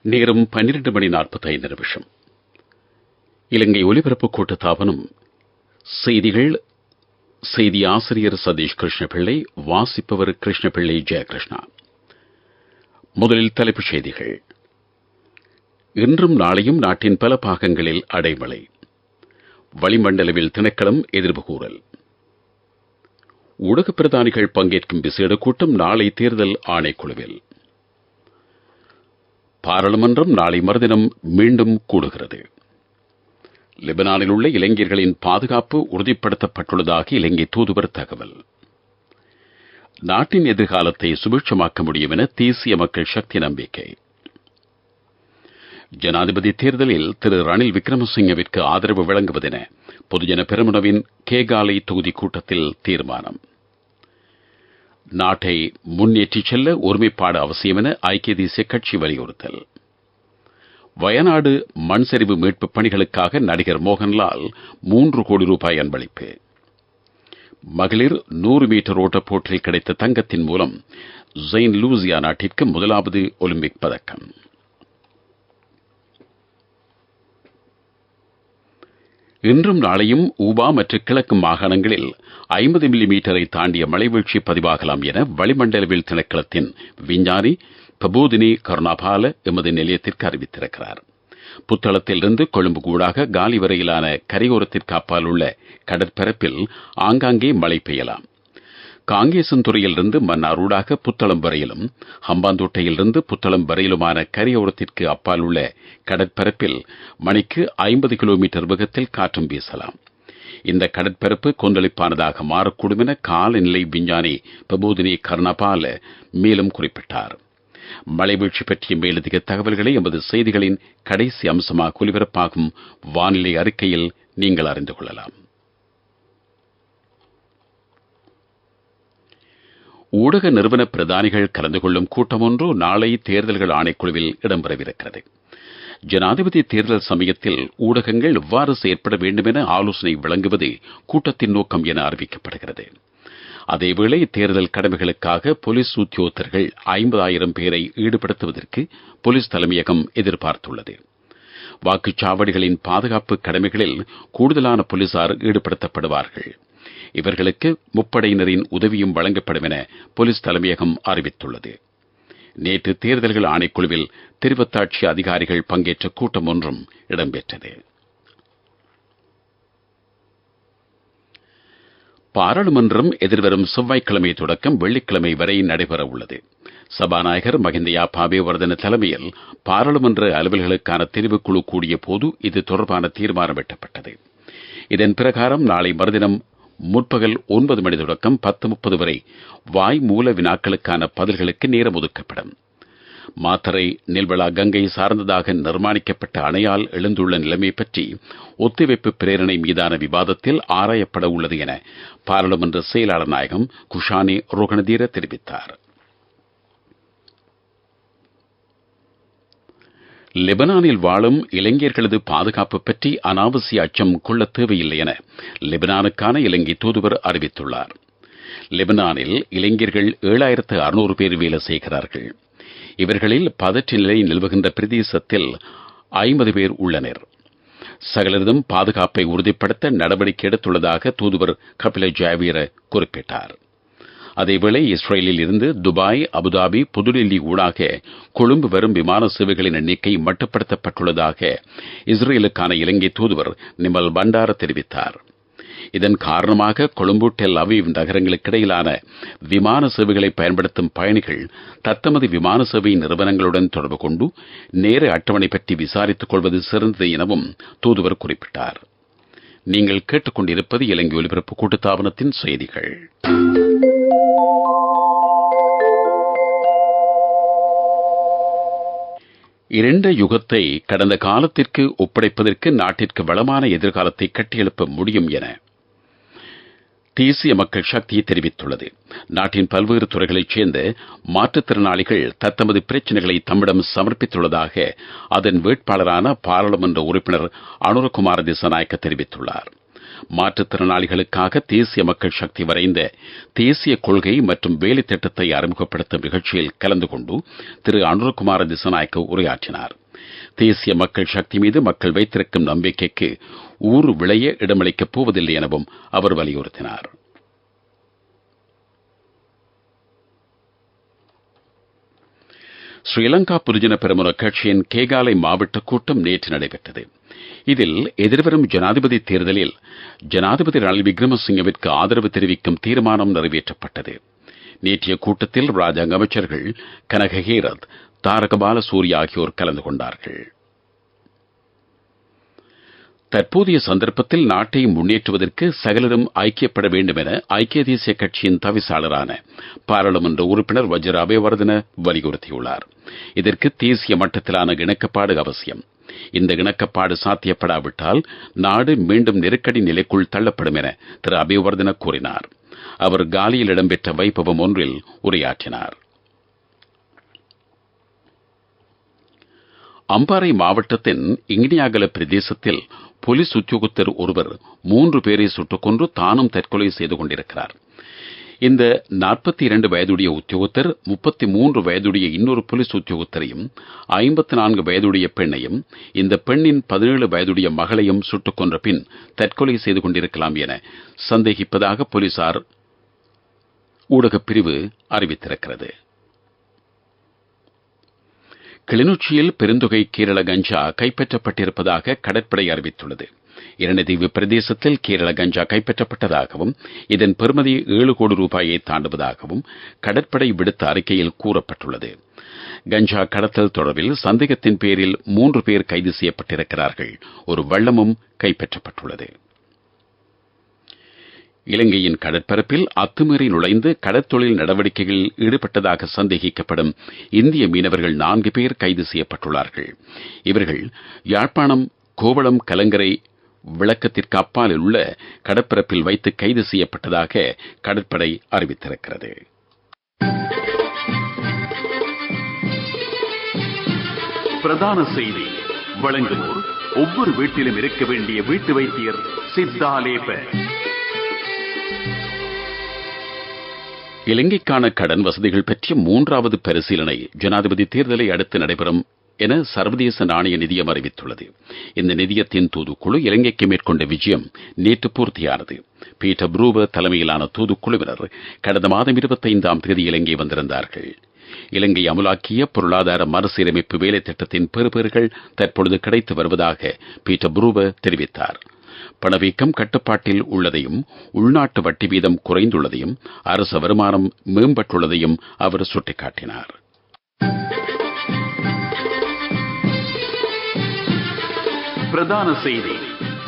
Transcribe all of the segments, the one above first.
நேரம் 12:45. இலங்கை ஒலிபரப்பு கூட்டத்தாபனம் செய்திகள். செய்தி ஆசிரியர் சதீஷ் கிருஷ்ணபிள்ளை, வாசிப்பவர் கிருஷ்ணபிள்ளை ஜெயகிருஷ்ணா. முதலில் தலைப்புச் செய்திகள். இன்றும் நாளையும் நாட்டின் பல பாகங்களில் அடைமழை. வளிமண்டலவில் திணைக்களம் எதிர்வு கூறல். ஊடகப் பிரதானிகள் பங்கேற்கும் விசேட கூட்டம் நாளை தேர்தல் ஆணைக்குழுவில். பாராளுமன்றம் நாளை மறுதினம் மீண்டும் கூடுகிறது. லெபனானில் உள்ள இளைஞர்களின் பாதுகாப்பு உறுதிப்படுத்தப்பட்டுள்ளதாக இலங்கை தூதுவர் தகவல். நாட்டின் எதிர்காலத்தை சுபிட்சமாக்க முடியும் என தேசிய மக்கள் சக்தி நம்பிக்கை. ஜனாதிபதி தேர்தலில் திரு ரணில் விக்ரமசிங்கவிற்கு ஆதரவு வழங்குவதென பொதுஜன பெரமுனவின் கேகாலை தொகுதி கூட்டத்தில் தீர்மானம். நாட்டை முன்னேற்றிச் செல்ல ஒருமைப்பாடு அவசியம் என ஐக்கிய தேசிய கட்சி வலியுறுத்தல். வயநாடு மண் சரிவு மீட்புப் பணிகளுக்காக நடிகர் மோகன்லால் 3 கோடி ரூபாய் அன்பளிப்பு. மகளிர் 100 மீட்டர் ஓட்டப் போட்டியில் கிடைத்த தங்கத்தின் மூலம் ஜெயின் லூசியா நாட்டிற்கு முதலாவது ஒலிம்பிக் பதக்கம். இன்றும் நாளையும் ஊபா மற்றும் கிழக்கு மாகாணங்களில் 50 மில்லிமீட்டரை தாண்டிய மழைவீழ்ச்சி பதிவாகலாம் என வளிமண்டலவில் திணைக்களத்தின் விஞ்ஞானி பபூதினி கருணாபால எமது நிலையத்திற்கு அறிவித்திருக்கிறார். புத்தளத்திலிருந்து கொழும்பு கூடாக காலி வரையிலான கரையோரத்திற்கு அப்பால் உள்ள கடற்பரப்பில் ஆங்காங்கே மழை பெய்யலாம். காங்கேசன்துறையிலிருந்து மன்னாரூடாக புத்தளம் வரையிலும், ஹம்பாந்தோட்டையிலிருந்து புத்தளம் வரையிலுமான கரையோரத்திற்கு அப்பால் உள்ள கடற்பரப்பில் மணிக்கு 50 கிலோமீட்டர் வேகத்தில் காற்றும் வீசலாம். இந்த கடற்பரப்பு கொந்தளிப்பானதாக மாறக்கூடும் என காலநிலை விஞ்ஞானி பபூதினி கருணாபால மேலும் குறிப்பிட்டார். மழைவீழ்ச்சி பற்றிய மேலதிக தகவல்களை எமது செய்திகளின் கடைசி அம்சமாக ஒலிபரப்பாகும் வானிலை அறிக்கையில் நீங்கள் அறிந்து கொள்ளலாம். ஊடக நிறுவன பிரதானிகள் கலந்து கொள்ளும் கூட்டம் ஒன்று நாளை தேர்தல்கள் ஆணைக்குழுவில் இடம்பெறவிருக்கிறது. ஜனாதிபதி தேர்தல் சமயத்தில் ஊடகங்கள் எவ்வாறு செயற்பட வேண்டும் என ஆலோசனை வழங்குவது கூட்டத்தின் நோக்கம் என அறிவிக்கப்படுகிறது. அதேவேளை தேர்தல் கடமைகளுக்காக போலீஸ் உத்தியோகத்தர்கள் 50,000 பேரை ஈடுபடுத்துவதற்கு போலீஸ் தலைமையகம் எதிர்பார்த்துள்ளது. வாக்குச்சாவடிகளின் பாதுகாப்பு கடமைகளில் கூடுதலான போலீசார் ஈடுபடுத்தப்படுவார்கள். இவர்களுக்கு முப்படையினரின் உதவியும் வழங்கப்படும் என போலீஸ் தலைமையகம் அறிவித்துள்ளது. நேற்று தேர்தல்கள் ஆணைக்குழுவில் தெரிவத்தாட்சி அதிகாரிகள் பங்கேற்ற கூட்டம் ஒன்றும் இடம்பெற்றது. பாராளுமன்றம் எதிர்வரும் செவ்வாய்க்கிழமை தொடக்கம் வெள்ளிக்கிழமை வரை நடைபெற உள்ளது. சபாநாயகர் மஹிந்த யாப்பாபேவர்தன தலைமையில் பாராளுமன்ற அலுவல்களுக்கான தெரிவுக்குழு கூடிய போது இது தொடர்பான தீர்மானம் எட்டப்பட்டது. இதன் பிரகாரம் நாளை மறுதினம் முற்பகல் 9 மணி தொடக்கம் 10:30 வரை வாய் மூல வினாக்களுக்கான பதில்களுக்கு நேரம் ஒதுக்கப்படும். மாத்தறை நெல்வளா கங்கை சார்ந்ததாக நிர்மாணிக்கப்பட்ட அணையால் எழுந்துள்ள நிலைமை பற்றி ஒத்திவைப்பு பிரேரணை மீதான விவாதத்தில் ஆராயப்பட உள்ளது என பாராளுமன்ற செயலாளர் நாயகம் குஷானி ரோகணதீர தெரிவித்தார். லெபனானில் வாழும் இளைஞர்களது பாதுகாப்பு பற்றி அனாவசிய அச்சம் கொள்ள தேவையில்லை என லெபனானுக்கான இலங்கை தூதுவர் அறிவித்துள்ளார். லெபனானில் இளைஞர்கள் 7,600 பேர் வேலை செய்கிறார்கள். இவர்களில் பதற்ற நிலை நிலவுகின்ற பிரதேசத்தில் 50 பேர் உள்ளனர். சகலரிடம் பாதுகாப்பை உறுதிப்படுத்த நடவடிக்கை எடுத்துள்ளதாக தூதுவர் கபில ஜாவீர குறிப்பிட்டார். அதேவேளை இஸ்ரேலில் இருந்து துபாய், அபுதாபி, புதுடில்லி ஊடாக கொழும்பு வரும் விமான சேவைகளின் எண்ணிக்கை மட்டுப்படுத்தப்பட்டுள்ளதாக இஸ்ரேலுக்கான இலங்கை தூதுவர் நிமல் பண்டார தெரிவித்தார். இதன் காரணமாக கொழும்பு, டெல் அவீவ் நகரங்களுக்கிடையிலான விமான சேவைகளை பயன்படுத்தும் பயணிகள் தத்தமது விமான சேவை நிறுவனங்களுடன் தொடர்பு கொண்டு நேர அட்டவணை பற்றி விசாரித்துக் கொள்வது சிறந்தது எனவும் தூதுவர் குறிப்பிட்டார். நீங்கள் கேட்டுக்கொண்டிருப்பது இலங்கை ஒலிபரப்பு கூட்டுத்தாபனத்தின் செய்திகள். இரண்ட யுகத்தை கடந்த காலத்திற்கு ஒப்படைப்பதற்கு நாட்டிற்கு வளமான எதிர்காலத்தை கட்டியெழுப்ப முடியும் என தேசிய மக்கள் சக்தி தெரிவித்துள்ளது. நாட்டின் பல்வேறு துறைகளைச் சேர்ந்த மாற்றுத்திறனாளிகள் தத்தமது பிரச்சினைகளை தம்மிடம் சமர்ப்பித்துள்ளதாக அதன் வேட்பாளரான பாராளுமன்ற உறுப்பினர் அனுரகுமார திசாநாயக்க தெரிவித்துள்ளார். மாற்றுத்திறனாளிகளுக்காக தேசிய மக்கள் சக்தி வரைந்த தேசிய கொள்கை மற்றும் வேலை திட்டத்தை அறிமுகப்படுத்தும் நிகழ்ச்சியில் கலந்து கொண்டு திரு அனுரகுமார திசாநாயக்க உரையாற்றினார். தேசிய மக்கள் சக்தி மீது மக்கள் வைத்திருக்கும் நம்பிக்கைக்கு ஊறு விளைய இடமளிக்கப் போவதில்லை எனவும் அவர் வலியுறுத்தினார். ஸ்ரீலங்கா பொதுஜன பெரமுன கட்சியின் கேகாலை மாவட்ட கூட்டம் நேற்று நடைபெற்றது. இதில் எதிர்வரும் ஜனாதிபதி தேர்தலில் ஜனாதிபதி ரணில் விக்ரமசிங்கவிற்கு ஆதரவு தெரிவிக்கும் தீர்மானம் நிறைவேற்றப்பட்டது. நேற்றைய கூட்டத்தில் ராஜாங்க அமைச்சர்கள் கனக ஹேரத், தாரகபால சூரிய ஆகியோர் கலந்து கொண்டார்கள். தற்போதைய சந்தர்ப்பத்தில் நாட்டை முன்னேற்றுவதற்கு சகலரும் ஐக்கியப்பட வேண்டும் என ஐக்கிய தேசிய கட்சியின் தவிசாளரான பாராளுமன்ற உறுப்பினர் வஜ்ர அபேவர்தன வலியுறுத்தியுள்ளார். இதற்கு தேசிய மட்டத்திலான இணக்கப்பாடு அவசியம். இந்த இணக்கப்பாடு சாத்தியப்படாவிட்டால் நாடு மீண்டும் நெருக்கடி நிலைக்குள் தள்ளப்படும் என திரு அபேவர்தன கூறினார். அவர் காலியில் இடம்பெற்ற வைபவம் ஒன்றில் உரையாற்றினார். அம்பாறை மாவட்டத்தின் இங்கினியாகல பிரதேசத்தில் போலீஸ் உத்தியோகத்தர் ஒருவர் 3 பேரை சுட்டுக் கொன்று தானும் தற்கொலை செய்து கொண்டிருக்கிறார். இந்த 42 வயதுடைய உத்தியோகத்தர் 33 வயதுடைய இன்னொரு போலீஸ் உத்தியோகத்தரையும் 54 வயதுடைய பெண்ணையும் இந்த பெண்ணின் 17 வயதுடைய மகளையும் சுட்டுக் கொன்ற பின் தற்கொலை செய்து கொண்டிருக்கலாம் என சந்தேகிப்பதாக போலீசார் ஊடகப் பிரிவு அறிவித்திருக்கிறது. கிளிநொச்சியில் பெருந்தொகை கேரள கஞ்சா கைப்பற்றப்பட்டிருப்பதாக கடற்படை அறிவித்துள்ளது. இரணைதீவு பிரதேசத்தில் கேரள கஞ்சா கைப்பற்றப்பட்டதாகவும் இதன் பெறுமதி 7 கோடி ரூபாயை தாண்டுவதாகவும் கடற்படை விடுத்த அறிக்கையில் கூறப்பட்டுள்ளது. கஞ்சா கடத்தல் தொடர்பில் சந்தேகத்தின் பேரில் 3 பேர் கைது செய்யப்பட்டிருக்கிறார்கள். ஒரு வள்ளமும் கைப்பற்றப்பட்டுள்ளது. இலங்கையின் கடற்பரப்பில் அத்துமீறி நுழைந்து கடற்தொழில் நடவடிக்கைகளில் ஈடுபட்டதாக சந்தேகிக்கப்படும் இந்திய மீனவர்கள் 4 பேர் கைது செய்யப்பட்டுள்ளார்கள். இவர்கள் யாழ்ப்பாணம் கோவளம் கலங்கரை விளக்கத்திற்கு அப்பாலில் உள்ள கடற்பரப்பில் வைத்து கைது செய்யப்பட்டதாக கடற்படை அறிவித்திருக்கிறது. பிரதான செய்தி வழங்குவோர் ஒவ்வொரு வீட்டிலும் இருக்க வேண்டிய வீட்டு வைத்தியர் சித்தாலேப. இலங்கைக்கான கடன் வசதிகள் பற்றிய 3வது பரிசீலனை ஜனாதிபதி தேர்தலை அடுத்து நடைபெறும் என சர்வதேச நாணய நிதியம் அறிவித்துள்ளது. இந்த நிதியத்தின் தூதுக்குழு இலங்கைக்கு மேற்கொண்ட விஜயம் நேற்று பூர்த்தியானது. பீட்டர் ப்ரூவர் தலைமையிலான தூதுக்குழுவினர் கடந்த மாதம் 25ஆம் தேதி இலங்கை வந்திருந்தார்கள். இலங்கை அமுலாக்கிய பொருளாதார மறுசீரமைப்பு வேலை திட்டத்தின் பெறுபேறுகள் தற்பொழுது கிடைத்து வருவதாக பீட்டர் ப்ரூவர் தெரிவித்தார். பணவீக்கம் கட்டுப்பாட்டில் உள்ளதையும் உள்நாட்டு வட்டி வீதம் குறைந்துள்ளதையும் அரசு வருமானம் மேம்பட்டுள்ளதையும் அவர் சுட்டிக்காட்டினார். பிரதான செய்தி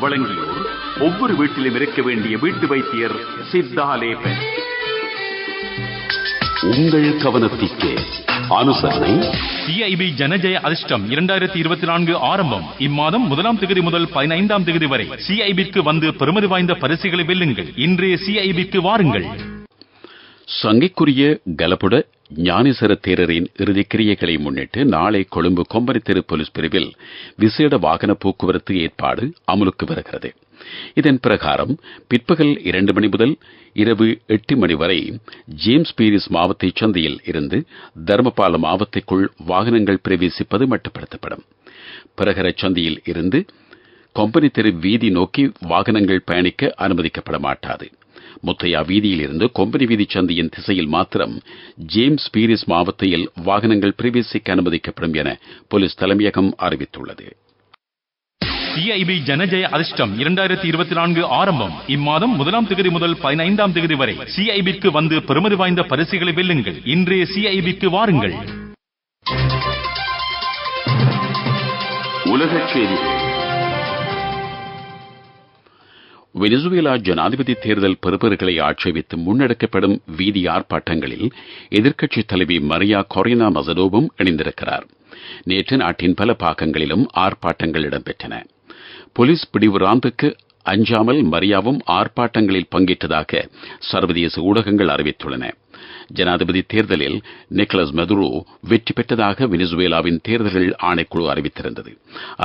வழங்கியோர் ஒவ்வொரு வீட்டிலும் இருக்க வேண்டிய வீட்டு வைத்தியர் சித்தாலேப. உங்கள் கவனத்திற்கு அனுசரணை சிஐபி ஜனஜய அதிர்ஷ்டம் 2024 ஆரம்பம். இம்மாதம் 1ஆம் தேதி முதல் 15ஆம் தேதி வரை சிஐபிக்கு வந்து பெருமதி வாய்ந்த பரிசுகளை வெல்லுங்கள். இன்றைய சிஐபிக்கு வாருங்கள். சங்கைக்குரிய கலபுட ஞானேசர தேரரின் இறுதிக்கிரியைகளை முன்னிட்டு நாளை கொழும்பு கொம்பனி தெரு போலீஸ் பிரிவில் விசேட வாகன போக்குவரத்து ஏற்பாடு அமலுக்கு வருகிறது. இதன் பிரகாரம் பிற்பகல் 2 மணி முதல் இரவு 8 மணி வரை ஜேம்ஸ் பீரிஸ் மாவட்ட சந்தையில் இருந்து தர்மபால மாவட்டத்திற்குள் வாகனங்கள் பிரவேசிப்பது மட்டுப்படுத்தப்படும். பிரகர சந்தையில் இருந்து கொம்பனி தெரு வீதி நோக்கி வாகனங்கள் பயணிக்க அனுமதிக்கப்பட மாட்டாது. முத்தையா வீதியில் இருந்து கொம்பனி வீதி சந்தையின் திசையில் மாத்திரம் ஜேம்ஸ் பீரிஸ் மாவட்டத்தில் வாகனங்கள் பிரவேசிக்க அனுமதிக்கப்படும் என போலீஸ் தலைமையகம் அறிவித்துள்ளது. சிஐபி ஜனஜய அதிர்ஷ்டம் 2024 ஆரம்பம். இம்மாதம் 1ஆம் தேதி முதல் 15ஆம் தேதி வரை சிஐபிக்கு வந்து பெருமதி வாய்ந்த பரிசுகளை வெல்லுங்கள். இன்றைய சிஐபிக்கு வாருங்கள். உலகச் செய்திகள். வெனிசுவேலா ஜனாதிபதி தேர்தல் பெறுபேறுகளை ஆட்சேபித்து முன்னெடுக்கப்படும் வீதி ஆர்ப்பாட்டங்களில் எதிர்க்கட்சித் தலைவி மரியா கொரினா மசடோவும் இணைந்திருக்கிறார். நேற்று நாட்டின் பல பாகங்களிலும் ஆர்ப்பாட்டங்கள் இடம்பெற்றன. போலீஸ் பிடிவுராந்துக்கு அஞ்சாமல் மரியாவும் ஆர்ப்பாட்டங்களில் பங்கேற்றதாக சர்வதேச ஊடகங்கள் அறிவித்துள்ளன. ஜனாதிபதி தேர்தலில் நிக்கலஸ் மதுரோ வெற்றி பெற்றதாக வெனிசுவேலாவின் தேர்தல்கள் ஆணைக்குழு அறிவித்திருந்தது.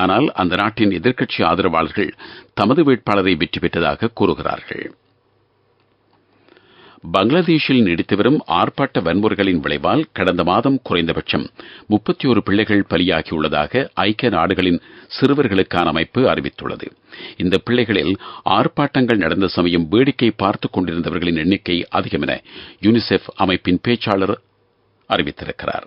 ஆனால் அந்த நாட்டின் எதிர்க்கட்சி ஆதரவாளர்கள் தமது வேட்பாளரை வெற்றி பெற்றதாக கூறுகிறார்கள். பங்களாதேஷில் நீடித்து வரும் ஆர்ப்பாட்ட வன்முறைகளின் விளைவால் கடந்த மாதம் குறைந்தபட்சம் 31 பிள்ளைகள் பலியாகியுள்ளதாக ஐக்கிய நாடுகளின் சிறுவர்களுக்கான அமைப்பு அறிவித்துள்ளது. இந்த பிள்ளைகளில் ஆர்ப்பாட்டங்கள் நடந்த சமயம் வேடிக்கை பார்த்துக் கொண்டிருந்தவர்களின் எண்ணிக்கை அதிகம் என யுனிசெஃப் அமைப்பின் பேச்சாளர் அறிவித்திருக்கிறார்.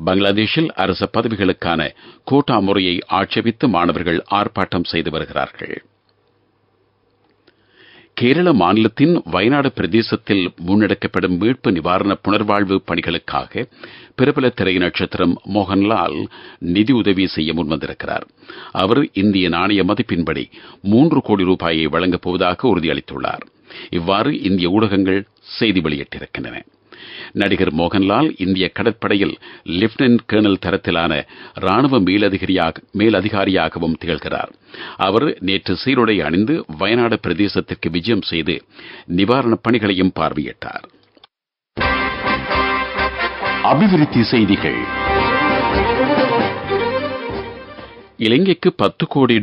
பங்களாதேஷில் அரச பதவிகளுக்கான கோட்டா முறையை ஆட்சேபித்து மாணவர்கள் ஆர்ப்பாட்டம் செய்து வருகிறார்கள். கேரள மாநிலத்தின் வயநாடு பிரதேசத்தில் முன்னெடுக்கப்படும் மீட்பு நிவாரண புனர்வாழ்வு பணிகளுக்காக பிரபல திரை நட்சத்திரம் மோகன்லால் நிதியுதவி செய்ய முன்வந்திருக்கிறார். அவர் இந்திய நாணய மதிப்பின்படி 3 கோடி ரூபாயை வழங்கப் போவதாக உறுதியளித்துள்ளார். இவ்வாறு இந்திய ஊடகங்கள் செய்தி வெளியிட்டிருக்கின்றன. நடிகர் மோகன்லால் இந்திய கடற்படையில் லெப்டினன்ட் கர்னல் தரத்திலான ராணுவ மேலதிகாரியாகவும் திகழ்கிறார். அவர் நேற்று சீருடை அணிந்து வயநாடு பிரதேசத்திற்கு விஜயம் செய்து நிவாரணப் பணிகளையும் பார்வையிட்டார். அபிவிருத்தி செய்திகள். இலங்கைக்கு $10 கோடி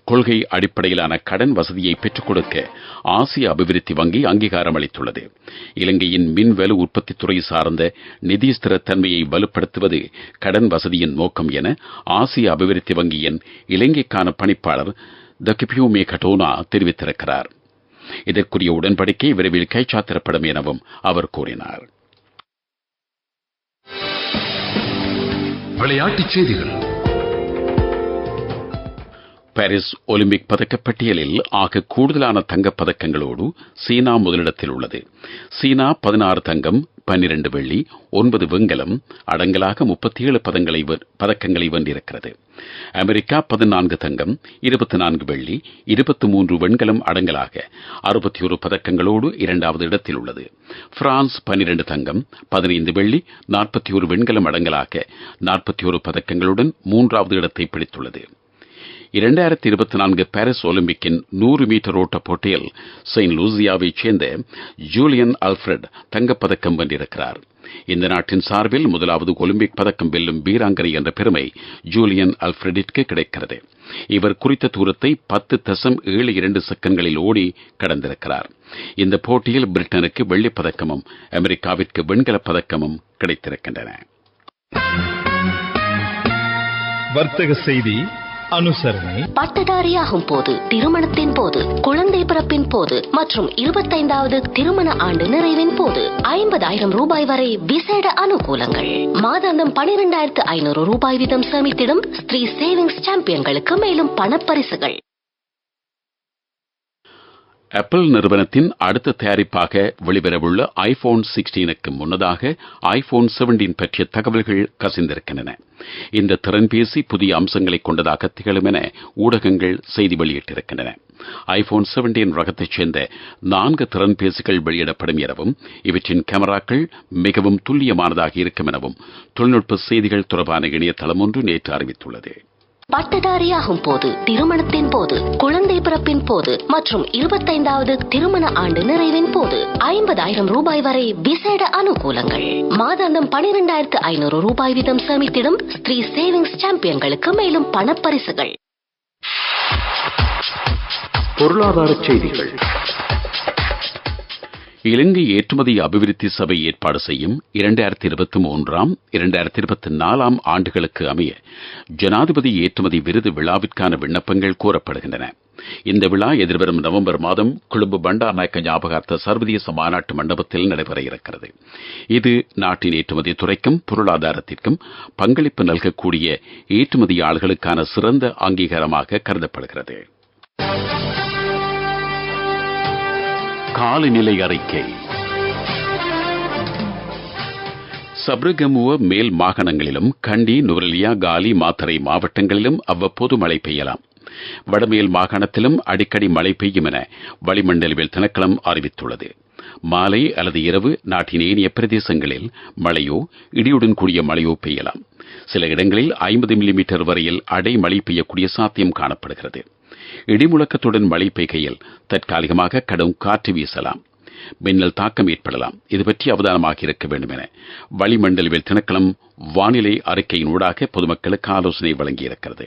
கொள்கை அடிப்படையிலான கடன் வசதியை பெற்றுக் கொடுக்க ஆசிய அபிவிருத்தி வங்கி அங்கீகாரம் அளித்துள்ளது. இலங்கையின் மின்வலு உற்பத்தி துறை சார்ந்த நிதி ஸ்திரத்தன்மையை வலுப்படுத்துவது கடன் வசதியின் நோக்கம் என ஆசிய அபிவிருத்தி வங்கியின் இலங்கைக்கான பணிப்பாளர் தகிபியூமே கட்டோனா தெரிவித்திருக்கிறார். இதற்குரிய உடன்படிக்கை விரைவில் கைச்சாத்திடப்படும் எனவும் அவர் கூறினார். விளையாட்டுச் செய்திகள். பாரிஸ் ஒலிம்பிக் பதக்கப்பட்டியலில் ஆக கூடுதலான தங்கப் பதக்கங்களோடு சீனா முதலிடத்தில் உள்ளது. சீனா 16 தங்கம், 12 வெள்ளி, 9 வெண்கலம் அடங்கலாக 37 பதக்கங்களை வென்றிருக்கிறது. அமெரிக்கா 14 தங்கம், 24 வெள்ளி, 23 வெண்கலம் அடங்கலாக 61 பதக்கங்களோடு இரண்டாவது இடத்தில் உள்ளது. பிரான்ஸ் 12 தங்கம், 15 வெள்ளி, 41 வெண்கலம் அடங்கலாக 41 பதக்கங்களுடன் மூன்றாவது இடத்தை பிடித்துள்ளது. 2024 பாரிஸ் ஒலிம்பிக்கின் 100 மீட்டர் ஓட்டப் போட்டியில் செயின்ட் லூசியாவைச் சேர்ந்த ஜூலியன் அல்ஃபிரட் தங்கப்பதக்கம் வென்றிருக்கிறார். இந்த நாட்டின் சார்பில் முதலாவது ஒலிம்பிக் பதக்கம் வெல்லும் வீராங்கனை என்ற பெருமை ஜூலியன் அல்ஃபிரடிற்கு கிடைக்கிறது. இவர் குறித்த தூரத்தை 10.72 செகண்ட்களில் ஓடி கடந்திருக்கிறார். இந்த போட்டியில் பிரிட்டனுக்கு வெள்ளிப் பதக்கமும் அமெரிக்காவிற்கு வெண்கலப் பதக்கமும் கிடைத்திருக்கின்றன. வர்த்தக செய்தி. அனுசரணை. பட்டதாரியாகும் போது, திருமணத்தின் போது, குழந்தை பிறப்பின் போது மற்றும் 25வது திருமண ஆண்டு நிறைவின் போது 50,000 ரூபாய் வரை விசேட அனுகூலங்கள். மாதாந்தம் 12,500 ரூபாய் வீதம் சேமித்திடும் ஸ்ரீ சேவிங்ஸ் சாம்பியன்களுக்கு மேலும் பணப்பரிசுகள். ஆப்பிள் நிறுவனத்தின் அடுத்த தயாரிப்பாக வெளிவரவுள்ள ஐபோன் 16க்கு முன்னதாக ஐபோன் 17 பற்றிய தகவல்கள் கசிந்திருக்கின்றன. இந்த திறன்பேசி புதிய அம்சங்களை கொண்டதாக திகழும் என ஊடகங்கள் செய்தி வெளியிட்டிருக்கின்றன. ஐபோன் 17 ரகத்தைச் சேர்ந்த 4 திறன்பேசிகள் வெளியிடப்படும் எனவும் இவற்றின் கேமராக்கள் மிகவும் துல்லியமானதாக இருக்கும் எனவும் தொழில்நுட்ப செய்திகள் தொடர்பான இணையதளம் ஒன்று நேற்று அறிவித்துள்ளது. பட்டதாரியாகும் போது, திருமணத்தின் போது, குழந்தை பிறப்பின் போது மற்றும் 25வது திருமண ஆண்டு நிறைவின் போது 50,000 ரூபாய் வரை விசேட அனுகூலங்கள். மாதாந்தம் 12,500 ரூபாய் வீதம் சேமித்திடும் ஸ்ரீ சேவிங்ஸ் சாம்பியன்களுக்கு மேலும் பணப்பரிசுகள். பொருளாதார செய்திகள். இலங்கை ஏற்றுமதி அபிவிருத்தி சபை ஏற்பாடு செய்யும் 2023-2024 ஆண்டுகளுக்கு அமைய ஜனாதிபதி ஏற்றுமதி விருது விழாவிற்கான விண்ணப்பங்கள் கோரப்படுகின்றன. இந்த விழா எதிர்வரும் நவம்பர் மாதம் கொழும்பு பண்டார்நாயக்க ஞாபகார்த்த சர்வதேச மாநாட்டு மண்டபத்தில் நடைபெற இருக்கிறது. இது நாட்டின் ஏற்றுமதி துறைக்கும் பொருளாதாரத்திற்கும் பங்களிப்பு நல்கக்கூடிய ஏற்றுமதியாளர்களுக்கான சிறந்த அங்கீகாரமாக கருதப்படுகிறது. காலநிலை அறிக்கை. சப்ரகமுவ மேல் மாகாணங்களிலும் கண்டி, நுவரெலியா, காலி, மாத்தறை மாவட்டங்களிலும் அவ்வப்போது மழை பெய்யலாம். வடமேல் மாகாணத்திலும் அடிக்கடி மழை பெய்யும் என வளிமண்டலவியல் திணைக்களம் அறிவித்துள்ளது. மாலை அல்லது இரவு நாட்டின் ஏனைய பிரதேசங்களில் மழையோ இடியுடன் கூடிய மழையோ பெய்யலாம். சில இடங்களில் 50 மில்லிமீட்டர் வரையில் அடைமழை பெய்யக்கூடிய சாத்தியம் காணப்படுகிறது. இடிமுழக்கத்துடன் மழை பெய்கையில் தற்காலிகமாக கடும் காற்று வீசலாம். மின்னல் தாக்கம் ஏற்படலாம். இது பற்றி அவதானமாக இருக்க வேண்டும் என வளிமண்டலவியல் திணைக்களம் வானிலை அறிக்கையின் ஊடாக பொதுமக்களுக்கு ஆலோசனை வழங்கியிருக்கிறது.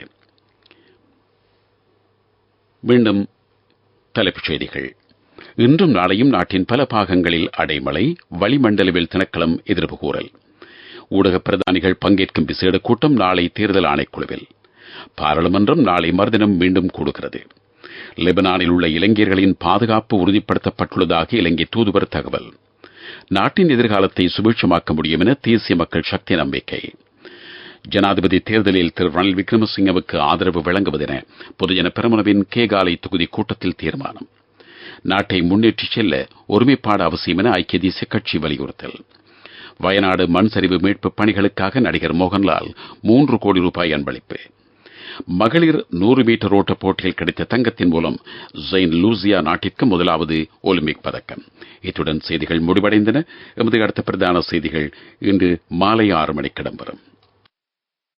மீண்டும் தலைப்புச் செய்திகள். இன்றும் நாளையும் நாட்டின் பல பாகங்களில் அடைமழை, வளிமண்டலவியல் திணைக்களம் எதிர்ப்பு கூறல். ஊடக பிரதானிகள் பங்கேற்கும் விசேட கூட்டம் நாளை தேர்தல் ஆணைக்குழுவில். பாராளுமன்றம் நாளை மறுதினம் மீண்டும் கூடுகிறது. லெபனானில் உள்ள இளைஞர்களின் பாதுகாப்பு உறுதிப்படுத்தப்பட்டுள்ளதாக இலங்கை தூதுவர் தகவல். நாட்டின் எதிர்காலத்தை சுபீட்சமாக்க முடியும் என தேசிய மக்கள் சக்தி நம்பிக்கை. ஜனாதிபதி தேர்தலில் திரு ரணில் விக்ரமசிங்கவுக்கு ஆதரவு வழங்குவதென பொதுஜன பெரமுனவின் கேகாலை தொகுதி கூட்டத்தில் தீர்மானம். நாட்டை முன்னேற்றிச் செல்ல ஒருமைப்பாடு அவசியம் என ஐக்கிய தேசிய கட்சி வலியுறுத்தல். வயநாடு மண் சரிவு மீட்பு பணிகளுக்காக நடிகர் மோகன்லால் 3 கோடி ரூபாய் அன்பளிப்பு. மகளிர் 100 மீட்டர் ஓட்ட போட்டியில் கிடைத்த தங்கத்தின் மூலம் ஜெயின் லூசியா நாட்டிற்கு முதலாவது ஒலிம்பிக் பதக்கம். இத்துடன் செய்திகள் முடிவடைந்தன. எமது அடுத்த பிரதான செய்திகள் இன்று மாலை 6 மணிக்கு இடம்பெறும்.